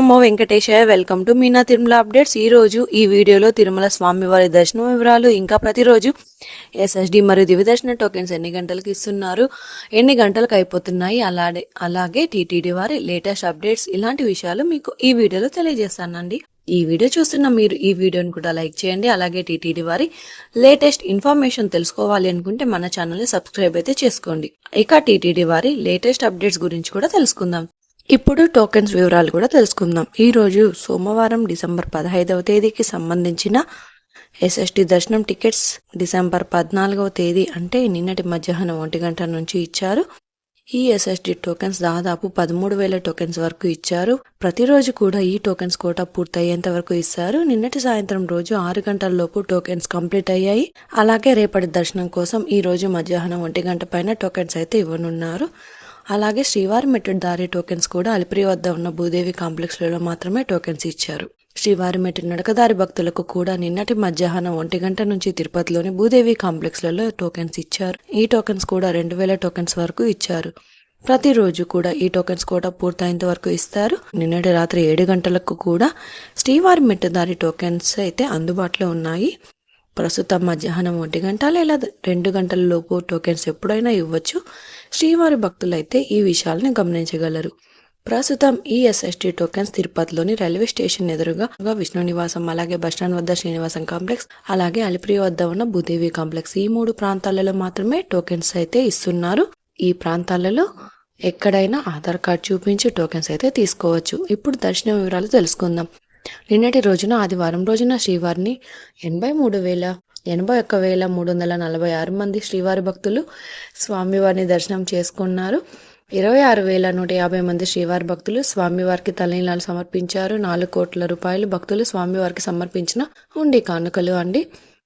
Namo Venkatesaya. Welcome to Meena Tirumala updates. ఈ రోజు ఈ వీడియోలో తిరుమల స్వామివారి దర్శనం వివరాలు, ఇంకా ప్రతిరోజు ఎస్ఎస్డి మరియు దివ్య దర్శన టోకెన్స్ ఎన్ని గంటలకు ఇస్తున్నారు, ఎన్ని గంటలకు అయిపోతున్నాయి, అలాగే టీటీడీ వారి లేటెస్ట్ అప్డేట్స్, ఇలాంటి విషయాలు మీకు ఈ వీడియోలో తెలియజేస్తానండి. ఈ వీడియో చూస్తున్న మీరు ఈ వీడియోని కూడా లైక్ చేయండి. అలాగే టీటీడీ వారి లేటెస్ట్ ఇన్ఫర్మేషన్ తెలుసుకోవాలి అనుకుంటే మన ఛానల్ని సబ్స్క్రైబ్ అయితే చేసుకోండి. ఇక టీటీడీ వారి లేటెస్ట్ అప్డేట్స్ గురించి కూడా తెలుసుకుందాం. ఇప్పుడు టోకెన్స్ వివరాలు కూడా తెలుసుకుందాం. ఈ రోజు సోమవారం డిసెంబర్ 15వ తేదీకి సంబంధించిన ఎస్ఎస్టీ దర్శనం టికెట్స్ డిసెంబర్ 14వ తేదీ అంటే నిన్నటి మధ్యాహ్నం 1 గంట నుంచి ఇచ్చారు. ఈ ఎస్ఎస్టీ టోకెన్స్ దాదాపు 13,000 టోకెన్స్ వరకు ఇచ్చారు. ప్రతిరోజు కూడా ఈ టోకెన్స్ కోటా పూర్తయ్యేంత వరకు ఇస్తారు. నిన్నటి సాయంత్రం రోజు 6 గంటల లోపు టోకెన్స్ కంప్లీట్ అయ్యాయి. అలాగే రేపటి దర్శనం కోసం ఈ రోజు మధ్యాహ్నం 1 గంట పైన టోకెన్స్ అయితే ఇవ్వనున్నారు. అలాగే శ్రీవారి మెట్టు దారి టోకెన్స్ కూడా అలిపిరి వద్ద ఉన్న భూదేవి కాంప్లెక్స్లలో మాత్రమే టోకెన్స్ ఇచ్చారు. శ్రీవారి మెట్టు నడకదారి భక్తులకు కూడా నిన్నటి మధ్యాహ్నం 1 గంట నుంచి తిరుపతిలోని భూదేవి కాంప్లెక్స్లలో టోకెన్స్ ఇచ్చారు. ఈ టోకెన్స్ కూడా 2,000 టోకెన్స్ వరకు ఇచ్చారు. ప్రతిరోజు కూడా ఈ టోకెన్స్ కూడా పూర్తయ్యేంత వరకు ఇస్తారు. నిన్నటి రాత్రి 7 గంటలకు కూడా శ్రీవారి మెట్టు దారి టోకెన్స్ అయితే అందుబాటులో ఉన్నాయి. ప్రస్తుతం మధ్యాహ్నం 1 గంట లేదా 2 గంటల లోపు టోకెన్స్ ఎప్పుడైనా ఇవ్వచ్చు. శ్రీవారి భక్తులైతే ఈ విషయాలను గమనించగలరు. ప్రస్తుతం ఈ ఎస్ఎస్టీ టోకెన్స్ తిరుపతిలోని రైల్వే స్టేషన్ ఎదురుగా విష్ణు నివాసం, అలాగే బస్టాండ్ వద్ద శ్రీనివాసం కాంప్లెక్స్, అలాగే అలిపిరి వద్ద ఉన్న భూదేవి కాంప్లెక్స్, ఈ 3 ప్రాంతాలలో మాత్రమే టోకెన్స్ అయితే ఇస్తున్నారు. ఈ ప్రాంతాలలో ఎక్కడైనా ఆధార్ కార్డ్ చూపించి టోకెన్స్ అయితే తీసుకోవచ్చు. ఇప్పుడు దర్శన వివరాలు తెలుసుకుందాం. నిన్నటి రోజున ఆదివారం రోజున శ్రీవారిని 81,346 మంది శ్రీవారి భక్తులు స్వామివారిని దర్శనం చేసుకున్నారు. 26,150 మంది శ్రీవారి భక్తులు స్వామివారికి తలనీలాలు సమర్పించారు. 4 కోట్ల రూపాయలు భక్తులు స్వామివారికి సమర్పించిన హుండీ కానుకలు అండి.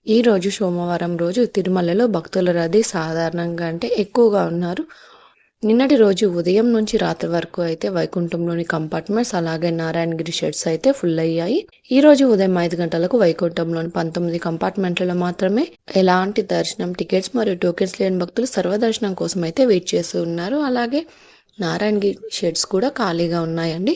ఈ రోజు సోమవారం రోజు తిరుమలలో భక్తుల రద్దీ సాధారణంగా అంటే ఎక్కువగా ఉన్నారు. నిన్నటి రోజు ఉదయం నుంచి రాత్రి వరకు అయితే వైకుంఠంలోని కంపార్ట్మెంట్స్, అలాగే నారాయణగిరి షెడ్స్ అయితే ఫుల్ అయ్యాయి. ఈ రోజు ఉదయం 5 గంటలకు వైకుంఠంలోని 19 కంపార్ట్మెంట్లలో మాత్రమే ఎలాంటి దర్శనం టికెట్స్ మరియు టోకెన్స్ లేని భక్తులు సర్వదర్శనం కోసం అయితే వెయిట్ చేస్తూ ఉన్నారు. అలాగే నారాయణగిరి షెడ్స్ కూడా ఖాళీగా ఉన్నాయండి.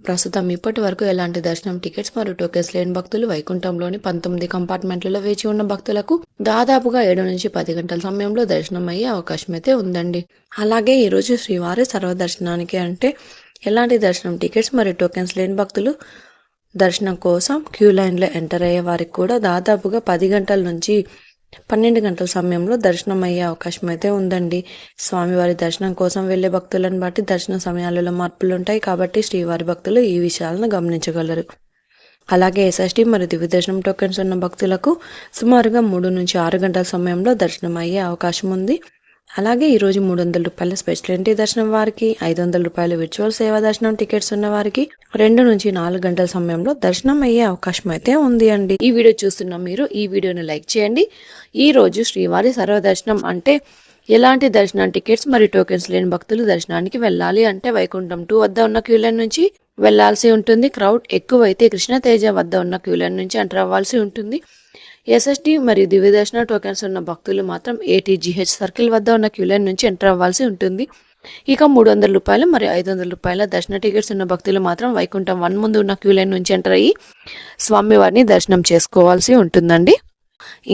ప్రస్తుతం ఇప్పటి వరకు ఎలాంటి దర్శనం టికెట్స్ మరియు టోకెన్స్ లేని భక్తులు వైకుంఠంలోని 19 కంపార్ట్మెంట్లలో వేచి ఉన్న భక్తులకు దాదాపుగా 7 నుంచి 10 గంటల సమయంలో దర్శనం అయ్యే అవకాశం అయితే ఉందండి. అలాగే ఈరోజు శ్రీవారి సర్వదర్శనానికి అంటే ఎలాంటి దర్శనం టికెట్స్ మరియు టోకెన్స్ లేని భక్తులు దర్శనం కోసం క్యూ లైన్లో ఎంటర్ అయ్యే వారికి కూడా దాదాపుగా 10 గంటల నుంచి 12 గంటల సమయంలో దర్శనం అయ్యే అవకాశం అయితే ఉందండి. స్వామివారి దర్శనం కోసం వెళ్లే భక్తులను బట్టి దర్శన సమయాలలో మార్పులు ఉంటాయి కాబట్టి శ్రీవారి భక్తులు ఈ విషయాలను గమనించగలరు. అలాగే ఎస్ఎస్టీ మరియు దివ్య దర్శనం టోకెన్స్ ఉన్న భక్తులకు సుమారుగా 3 నుంచి 6 గంటల సమయంలో దర్శనం అయ్యే అవకాశం ఉంది. అలాగే ఈరోజు 300 రూపాయల స్పెషల్ ఎంట్రీ దర్శనం వారికి, 500 రూపాయల విర్చువల్ సేవా దర్శనం టికెట్స్ ఉన్న వారికి 2 నుంచి 4 గంటల సమయంలో దర్శనం అయ్యే అవకాశం అయితే ఉంది అండి. ఈ వీడియో చూస్తున్న మీరు ఈ వీడియోని లైక్ చేయండి. ఈ రోజు శ్రీవారి సర్వదర్శనం అంటే ఎలాంటి దర్శనం టికెట్స్ మరియు టోకెన్స్ లేని భక్తులు దర్శనానికి వెళ్ళాలి అంటే వైకుంఠం 2 వద్ద ఉన్న క్యూ లైన్ నుంచి వెళ్లాల్సి ఉంటుంది. క్రౌడ్ ఎక్కువైతే కృష్ణతేజ వద్ద ఉన్న క్యూ లైన్ నుంచి ఎంటర్ అవ్వాల్సి ఉంటుంది. ఎస్ఎస్టీ మరియు దివ్య దర్శన టోకెన్స్ ఉన్న భక్తులు మాత్రం ATGH సర్కిల్ వద్ద ఉన్న క్యూ లైన్ నుంచి ఎంటర్ అవ్వాల్సి ఉంటుంది. ఇక 300 రూపాయలు మరియు 500 రూపాయల దర్శన టికెట్స్ ఉన్న భక్తులు మాత్రం వైకుంఠం 1 ముందు ఉన్న క్యూ లైన్ నుంచి ఎంటర్ అయ్యి స్వామివారిని దర్శనం చేసుకోవాల్సి ఉంటుందండి.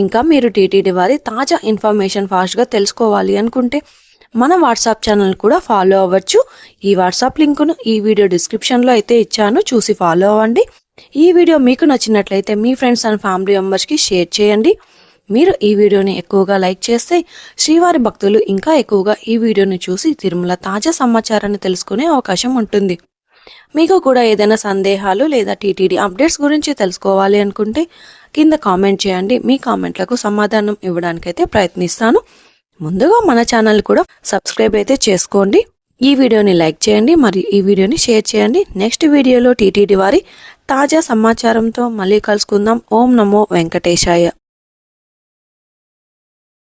ఇంకా మీరు టీటీడీ వారి తాజా ఇన్ఫర్మేషన్ ఫాస్ట్గా తెలుసుకోవాలి అనుకుంటే మన వాట్సాప్ ఛానల్ కూడా ఫాలో అవ్వచ్చు. ఈ వాట్సాప్ లింకును ఈ వీడియో డిస్క్రిప్షన్లో అయితే ఇచ్చాను, చూసి ఫాలో అవ్వండి. ఈ వీడియో మీకు నచ్చినట్లయితే మీ ఫ్రెండ్స్ అండ్ ఫ్యామిలీ మెంబర్స్కి షేర్ చేయండి. మీరు ఈ వీడియోని ఎక్కువగా లైక్ చేస్తే శ్రీవారి భక్తులు ఇంకా ఎక్కువగా ఈ వీడియోని చూసి తిరుమల తాజా సమాచారాన్ని తెలుసుకునే అవకాశం ఉంటుంది. మీకు కూడా ఏదైనా సందేహాలు లేదా టీటీడీ అప్డేట్స్ గురించి తెలుసుకోవాలి అనుకుంటే కింద కామెంట్ చేయండి. మీ కామెంట్లకు సమాధానం ఇవ్వడానికైతే ప్రయత్నిస్తాను. ముందుగా మన ఛానల్ కూడా సబ్స్క్రైబ్ అయితే చేసుకోండి. ఈ వీడియోని లైక్ చేయండి మరియు ఈ వీడియోని షేర్ చేయండి. నెక్స్ట్ వీడియోలో టీటీడీ వారి తాజా సమాచారంతో మళ్ళీ కలుసుకుందాం. ఓం నమో వెంకటేశాయ.